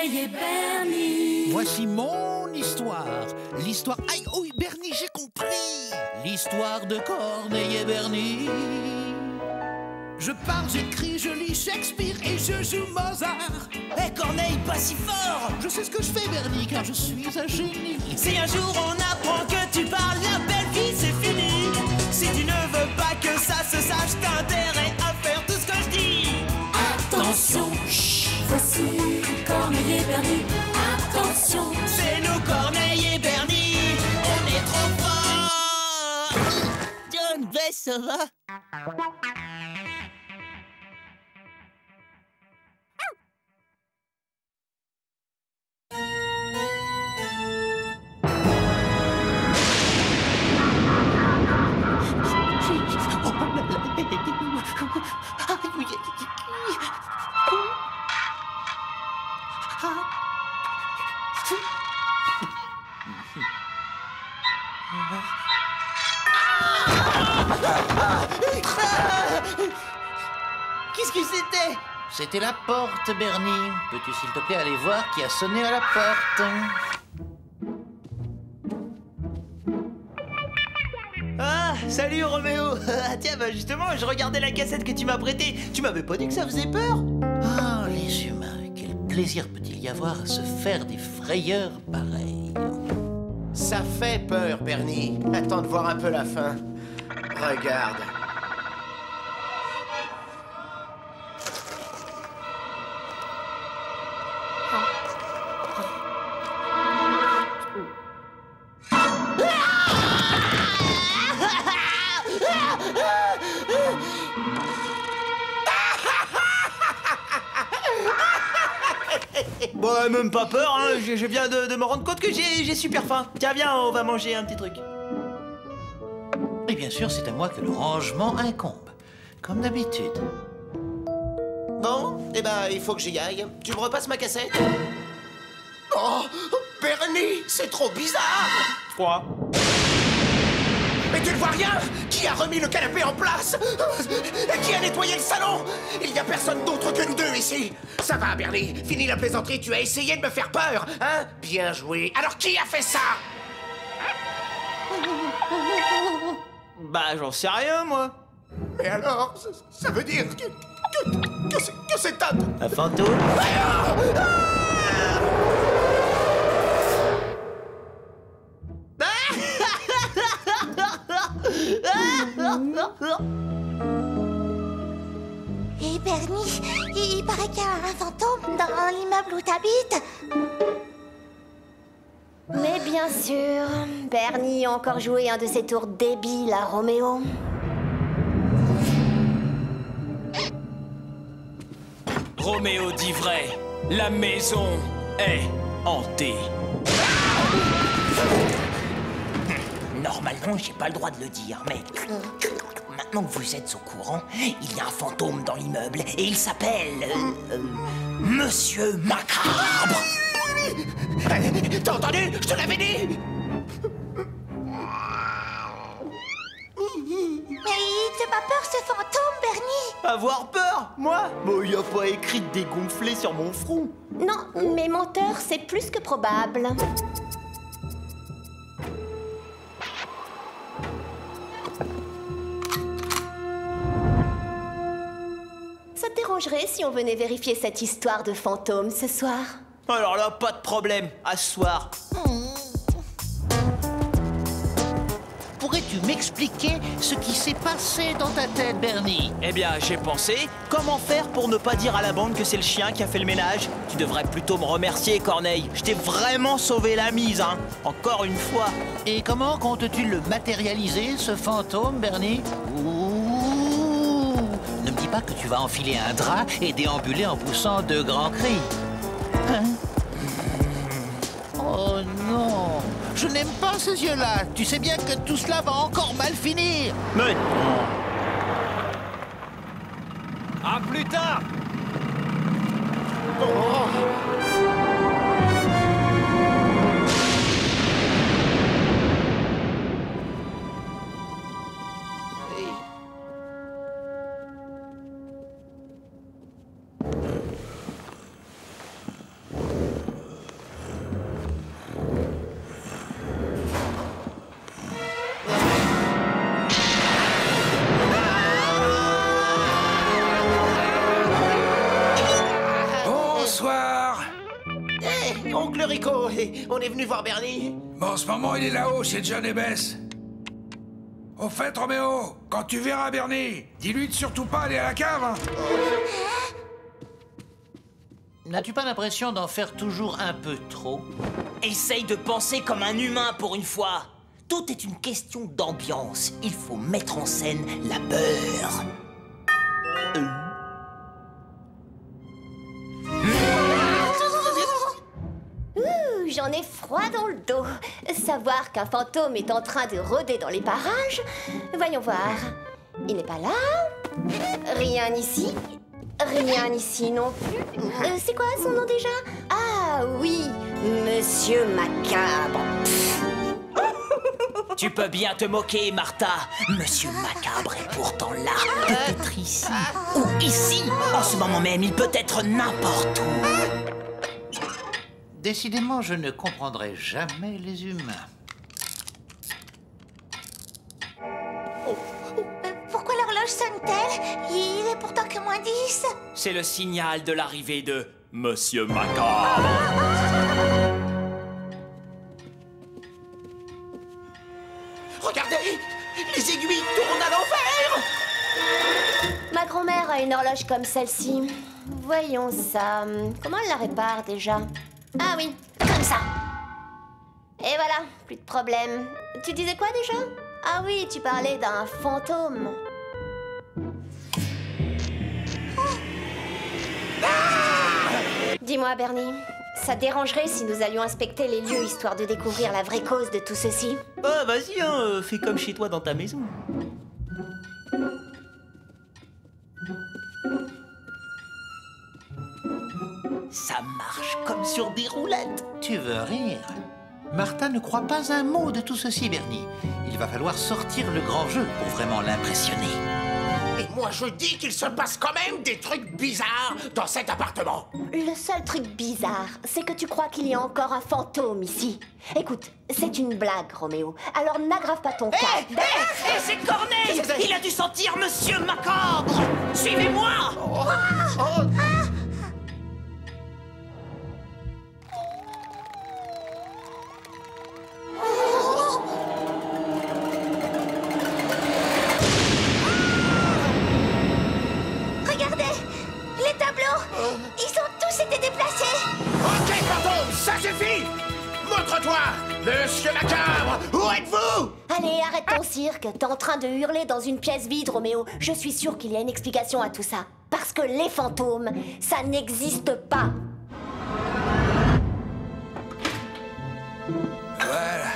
Corneille et Bernie. Voici mon histoire. L'histoire... Aïe, oui, Bernie, j'ai compris. L'histoire de Corneille et Bernie. Je parle, j'écris, je lis Shakespeare et je joue Mozart. Hé Corneille, pas si fort! Je sais ce que je fais, Bernie, car je suis un génie. Si un jour on apprend que tu parles, la belle vie c'est fini. Si tu ne veux pas que ça se sache, t'as intérêt à faire tout ce que je dis. Attention, chut, voici Corneille et Bernie. Attention, C'est nous Corneille et Bernie, on est trop forts. John Bess, ça va? Qu'est-ce que c'était? C'était la porte, Bernie. Peux-tu s'il te plaît aller voir qui a sonné à la porte? Ah, salut Roméo. Tiens, bah justement, je regardais la cassette que tu m'as prêtée. Tu m'avais pas dit que ça faisait peur? Ah, les humains, quel plaisir peut-il y avoir à se faire des frayeurs pareilles? Ça fait peur, Bernie. Attends de voir un peu la fin. Regarde. Bon, même pas peur, hein. Je viens de me rendre compte que j'ai super faim. Tiens, viens, on va manger un petit truc. Et bien sûr, c'est à moi que le rangement incombe. Comme d'habitude. Bon, eh ben, il faut que j'y aille. Tu me repasses ma cassette? Oh, Bernie, c'est trop bizarre. Quoi? Mais tu ne vois rien? Qui a remis le canapé en place? Et qui a nettoyé le salon? Il n'y a personne d'autre que nous deux ici. Ça va, Bernie. Fini la plaisanterie, tu as essayé de me faire peur, hein? Bien joué. Alors qui a fait ça? Bah, j'en sais rien, moi. Mais alors, ça veut dire que c'est Un fantôme? Et Bernie, il paraît qu'il y a un fantôme dans l'immeuble où t'habites. Mais bien sûr, Bernie a encore joué un de ses tours débiles à Roméo. Roméo dit vrai, la maison est hantée. Normalement, j'ai pas le droit de le dire, mais maintenant que vous êtes au courant, il y a un fantôme dans l'immeuble et il s'appelle Monsieur Macabre. T'as entendu? Je te l'avais dit. Mais il te fait pas peur ce fantôme, Bernie? Avoir peur? Moi? Bon, il a pas écrit dégonflé sur mon front. Non, mais menteur, c'est plus que probable. Ça te dérangerait si on venait vérifier cette histoire de fantôme ce soir? Alors là, pas de problème, à ce soir. Pourrais-tu m'expliquer ce qui s'est passé dans ta tête, Bernie? Eh bien, j'ai pensé... Comment faire pour ne pas dire à la bande que c'est le chien qui a fait le ménage? Tu devrais plutôt me remercier, Corneille. Je t'ai vraiment sauvé la mise, hein. Encore une fois. Et comment comptes-tu le matérialiser, ce fantôme, Bernie? Ouh! Ne me dis pas que tu vas enfiler un drap et déambuler en poussant de grands cris. Hein? Oh non! Je n'aime pas ces yeux-là. Tu sais bien que tout cela va encore mal finir. Mais... À plus tard! Bonsoir. Hé, oncle Rico, on est venu voir Bernie. Bon, en ce moment, il est là-haut, chez John et Bess. Au fait, Roméo, quand tu verras Bernie, dis-lui de surtout pas aller à la cave, hein. N'as-tu pas l'impression d'en faire toujours un peu trop? Essaye de penser comme un humain pour une fois. Tout est une question d'ambiance. Il faut mettre en scène la beurre. J'en ai froid dans le dos. Savoir qu'un fantôme est en train de rôder dans les parages. Voyons voir. Il n'est pas là. Rien ici. Rien ici non plus. C'est quoi son nom déjà? Ah oui, Monsieur Macabre. Tu peux bien te moquer, Martha. Monsieur Macabre est pourtant là. Peut-être ici. Ou ici. En ce moment même, il peut être n'importe où. Décidément, je ne comprendrai jamais les humains. Pourquoi l'horloge sonne-t-elle? Il est pourtant que moins 10. C'est le signal de l'arrivée de Monsieur Macabre. Regardez, les aiguilles tournent à l'envers. Ma grand-mère a une horloge comme celle-ci. Voyons ça. Comment elle la répare déjà? Ah oui, comme ça. Et voilà, plus de problème. Tu disais quoi déjà? Ah oui, tu parlais d'un fantôme. Dis-moi, Bernie, ça te dérangerait si nous allions inspecter les lieux histoire de découvrir la vraie cause de tout ceci? Oh, vas-y, hein, fais comme chez toi dans ta maison. Ça marche comme sur des roulettes. Tu veux rire? Martha ne croit pas un mot de tout ceci, Bernie. Il va falloir sortir le grand jeu pour vraiment l'impressionner. Et moi, je dis qu'il se passe quand même des trucs bizarres dans cet appartement. Le seul truc bizarre, c'est que tu crois qu'il y a encore un fantôme ici. Écoute, c'est une blague, Roméo. Alors n'aggrave pas ton cas. Hé, c'est Corneille! Il a dû sentir Monsieur Macabre! Suivez-moi! Regardez, les tableaux, ils ont tous été déplacés. Ok, fantôme, ça suffit. Montre-toi, Monsieur Macabre, où êtes-vous? Allez, arrête ton cirque. T'es en train de hurler dans une pièce vide, Roméo. Je suis sûre qu'il y a une explication à tout ça. Parce que les fantômes, ça n'existe pas. Voilà.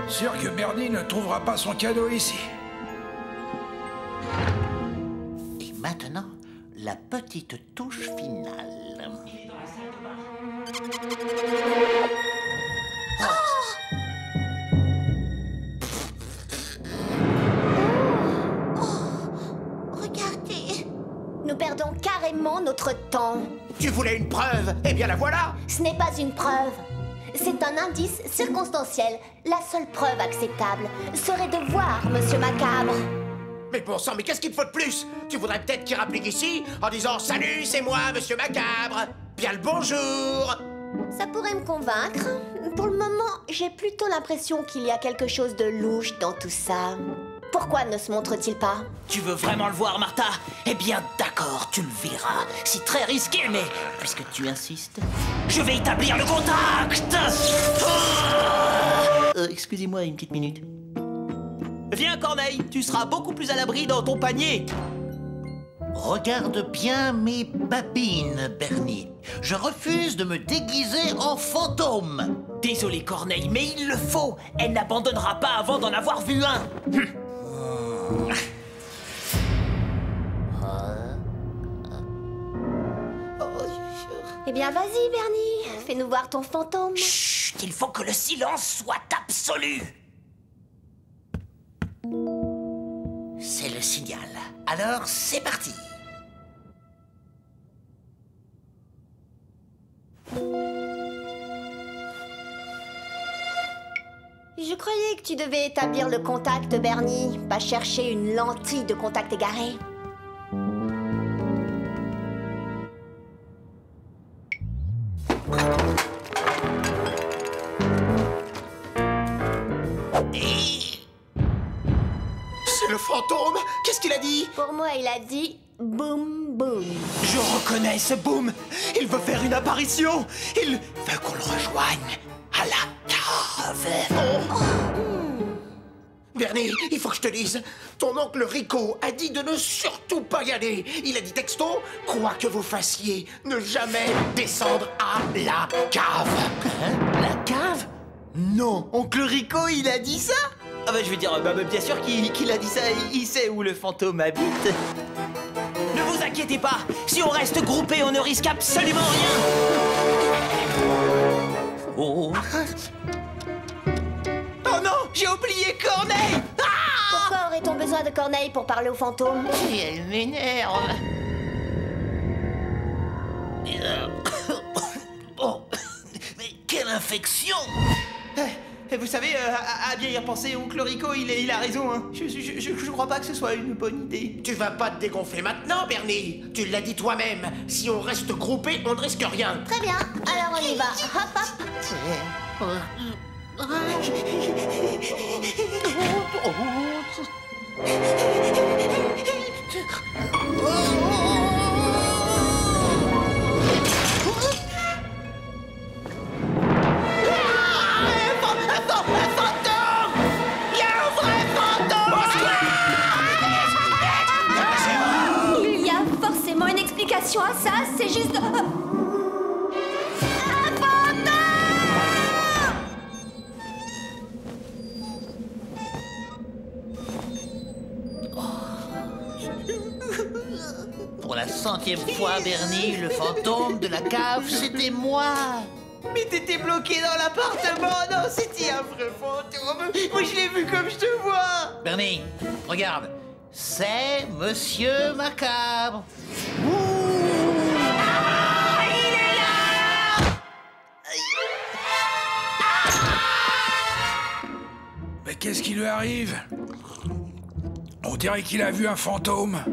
Sûr que Bernie ne trouvera pas son cadeau ici. Et maintenant, la petite touche finale. Regardez. Nous perdons carrément notre temps. Tu voulais une preuve? Eh bien la voilà. Ce n'est pas une preuve. C'est un indice circonstanciel. La seule preuve acceptable serait de voir Monsieur Macabre. Mais bon sang, mais qu'est-ce qu'il te faut de plus? Tu voudrais peut-être qu'il rapplique ici en disant « Salut, c'est moi, Monsieur Macabre. Bien le bonjour. » Ça pourrait me convaincre. Pour le moment, j'ai plutôt l'impression qu'il y a quelque chose de louche dans tout ça. Pourquoi ne se montre-t-il pas? Tu veux vraiment le voir, Martha? Eh bien, d'accord, tu le verras. C'est très risqué, mais puisque tu insistes, je vais établir le contact. Excusez-moi une petite minute. Viens, Corneille, tu seras beaucoup plus à l'abri dans ton panier. Regarde bien mes babines, Bernie. Je refuse de me déguiser en fantôme. Désolé, Corneille, mais il le faut. Elle n'abandonnera pas avant d'en avoir vu un. Eh bien, vas-y, Bernie. Fais-nous voir ton fantôme. Chut, il faut que le silence soit absolu. C'est le signal. Alors, c'est parti. Je croyais que tu devais établir le contact, Bernie, pas chercher une lentille de contact égarée. C'est le fantôme. Qu'est-ce qu'il a dit? Pour moi, il a dit boum boum. Je reconnais ce Boom. Il veut faire une apparition. Il veut qu'on le rejoigne à la cave. Bernie, il faut que je te dise. Ton oncle Rico a dit de ne surtout pas y aller. Il a dit texto, quoi que vous fassiez, ne jamais descendre à la cave. Hein? La cave? Non, oncle Rico, il a dit ça? Ah bah je veux dire, bien sûr qu'il a dit ça, il sait où le fantôme habite. Ne vous inquiétez pas, si on reste groupés, on ne risque absolument rien. Oh. Oh non, j'ai oublié Corneille. Pourquoi aurait-on besoin de Corneille pour parler au fantôme? Elle m'énerve. Oh, mais quelle infection! Vous savez, à bien y repenser, oncle Rico, il a raison, hein. Je crois pas que ce soit une bonne idée. Tu vas pas te dégonfler maintenant, Bernie. Tu l'as dit toi-même. Si on reste groupés, on ne risque rien. Très bien, alors on y va. Hop hop. Il y a forcément une explication à ça, c'est juste... Un fantôme! Pour la 100e fois, Bernie, le fantôme de la cave, c'était moi. Mais t'étais bloqué dans l'appartement. Non, c'était un vrai fantôme. Moi, je l'ai vu comme je te vois. Bernie, regarde. C'est Monsieur Macabre. Il est là. Mais qu'est-ce qui lui arrive? On dirait qu'il a vu un fantôme.